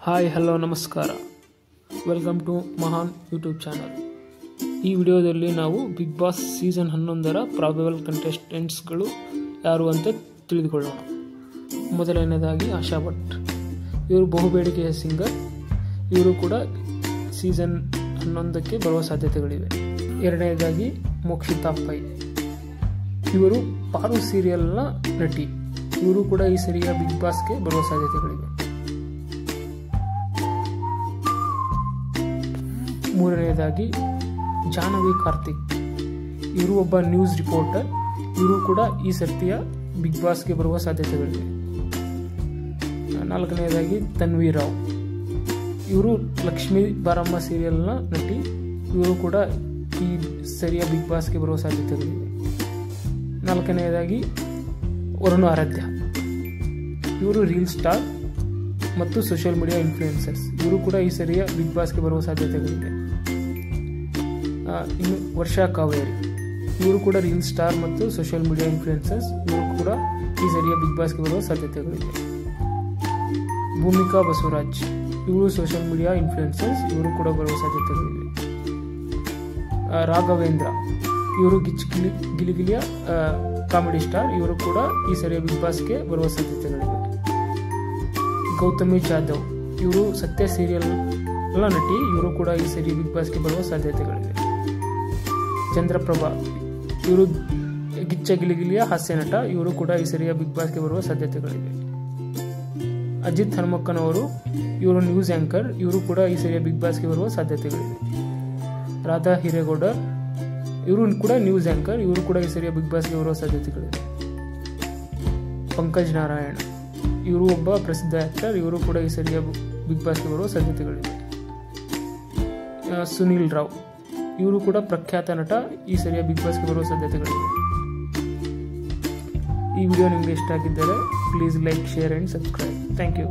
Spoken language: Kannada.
ಹಾಯ್ ಹಲೋ ನಮಸ್ಕಾರ, ವೆಲ್ಕಮ್ ಟು ಮಹಾನ್ ಯೂಟ್ಯೂಬ್ ಚಾನಲ್. ಈ ವಿಡಿಯೋದಲ್ಲಿ ನಾವು ಬಿಗ್ ಬಾಸ್ ಸೀಸನ್ 11ರ ಪ್ರಾಬಬಲ್ ಕಂಟೆಸ್ಟೆಂಟ್ಸ್ಗಳು ಯಾರು ಅಂತ ತಿಳಿದುಕೊಳ್ಳೋಣ. ಮೊದಲನೇದಾಗಿ ಆಶಾ ಭಟ್. ಇವರು ಬಹುಬೇಡಿಕೆಯ ಸಿಂಗರ್. ಇವರು ಕೂಡ ಸೀಸನ್ 11ಕ್ಕೆ ಬರುವ ಸಾಧ್ಯತೆಗಳಿವೆ. ಎರಡನೇದಾಗಿ ಮೋಕ್ಷಿತಾ ಪೈ. ಇವರು ಪಾರು ಸೀರಿಯಲ್ನ ನಟಿ. ಇವರು ಕೂಡ ಈ ಸರಿಯ ಬಿಗ್ ಬಾಸ್ಗೆ ಬರುವ ಸಾಧ್ಯತೆಗಳಿವೆ. ಮೂರನೆಯದಾಗಿ ಜಾಹ್ನವಿ ಕಾರ್ತಿಕ್. ಇವರು ಒಬ್ಬ ನ್ಯೂಸ್ ರಿಪೋರ್ಟರ್. ಇವರು ಕೂಡ ಈ ಸರ್ತಿಯ ಬಿಗ್ ಬಾಸ್ಗೆ ಬರುವ ಸಾಧ್ಯತೆಗಳಿವೆ. ನಾಲ್ಕನೆಯದಾಗಿ ತನ್ವಿ ರಾವ್. ಇವರು ಲಕ್ಷ್ಮೀ ಬಾರಮ್ಮ ಸೀರಿಯಲ್ನ ನಟಿ. ಇವರು ಕೂಡ ಈ ಸರಿಯ ಬಿಗ್ ಬಾಸ್ಗೆ ಬರುವ ಸಾಧ್ಯತೆಗಳಿವೆ. ನಾಲ್ಕನೆಯದಾಗಿ ವರುಣ್ ಆರಾಧ್ಯ. ಇವರು ರೀಲ್ ಸ್ಟಾರ್ ಮತ್ತು ಸೋಷಿಯಲ್ ಮೀಡಿಯಾ ಇನ್ಫ್ಲೂಯೆನ್ಸರ್ಸ್. ಇವರು ಕೂಡ ಈ ಸರಿಯ ಬಿಗ್ ಬಾಸ್ಗೆ ಬರುವ ಸಾಧ್ಯತೆಗಳಿವೆ. ಇನ್ನು ವರ್ಷಾ ಕಾವೇರಿ. ಇವರು ಕೂಡ ರೀಲ್ ಸ್ಟಾರ್ ಮತ್ತು ಸೋಷಿಯಲ್ ಮೀಡಿಯಾ ಇನ್ಫ್ಲೂಯೆನ್ಸರ್ಸ್. ಇವರು ಕೂಡ ಈ ಸರಿಯ ಬಿಗ್ ಬಾಸ್ಗೆ ಬರುವ ಸಾಧ್ಯತೆಗಳಿವೆ. ಭೂಮಿಕಾ ಬಸವರಾಜ್. ಇವರು ಸೋಷಿಯಲ್ ಮೀಡಿಯಾ ಇನ್ಫ್ಲೂಯೆನ್ಸರ್ಸ್. ಇವರು ಕೂಡ ಬರುವ ಸಾಧ್ಯತೆಗಳಿವೆ. ರಾಘವೇಂದ್ರ. ಇವರು ಗಿಲಿಗಿಲಿಯ ಕಾಮಿಡಿ ಸ್ಟಾರ್. ಇವರು ಕೂಡ ಈ ಸರಿಯ ಬಿಗ್ ಬಾಸ್ಗೆ ಬರುವ ಸಾಧ್ಯತೆಗಳಿವೆ. ಗೌತಮಿ ಜಾಧವ್. ಇವರು ಸತ್ಯ ಸೀರಿಯಲ್ ನಟಿ. ಇವರು ಕೂಡ ಈ ಸರಿ ಬಿಗ್ ಬಾಸ್ಗೆ ಬರುವ ಸಾಧ್ಯತೆಗಳಿವೆ. ಚಂದ್ರಪ್ರಭಾ. ಇವರು ಗಿಚ್ಚ ಗಿಲಿಗಿಲಿಯ ಹಾಸ್ಯ ನಟ. ಇವರು ಕೂಡ ಈ ಸರಿಯ ಬಿಗ್ ಬಾಸ್ಗೆ ಬರುವ ಸಾಧ್ಯತೆಗಳಿವೆ. ಅಜಿತ್ ಹನುಮಕ್ಕನವರು. ಇವರು ನ್ಯೂಸ್ ಆಂಕರ್. ಇವರು ಕೂಡ ಈ ಸರಿಯ ಬಿಗ್ ಬಾಸ್ಗೆ ಬರುವ ಸಾಧ್ಯತೆಗಳಿವೆ. ರಾಧಾ ಹಿರೇಗೌಡ. ಇವರು ಕೂಡ ನ್ಯೂಸ್ ಆಂಕರ್. ಇವರು ಕೂಡ ಈ ಸರಿಯ ಬಿಗ್ ಬಾಸ್ಗೆ ಬರುವ ಸಾಧ್ಯತೆಗಳಿವೆ. ಪಂಕಜ್ ನಾರಾಯಣ್. ಇವರು ಒಬ್ಬ ಪ್ರಸಿದ್ಧ ಆಕ್ಟರ್. ಇವರು ಕೂಡ ಈ ಸರಿಯ ಬಿಗ್ ಬಾಸ್ಗೆ ಬರುವ ಸಾಧ್ಯತೆಗಳಿವೆ. ಸುನಿಲ್ ರಾವ್. ಇವರು ಕೂಡ ಪ್ರಖ್ಯಾತ ನಟ. ಈ ಸರಿಯ ಬಿಗ್ ಬಾಸ್ಗೆ ಬರುವ ಸಾಧ್ಯತೆಗಳಿವೆ. ಈ ವಿಡಿಯೋ ನಿಮಗೆ ಇಷ್ಟ ಆಗಿದ್ದರೆ please like, share and subscribe. Thank you.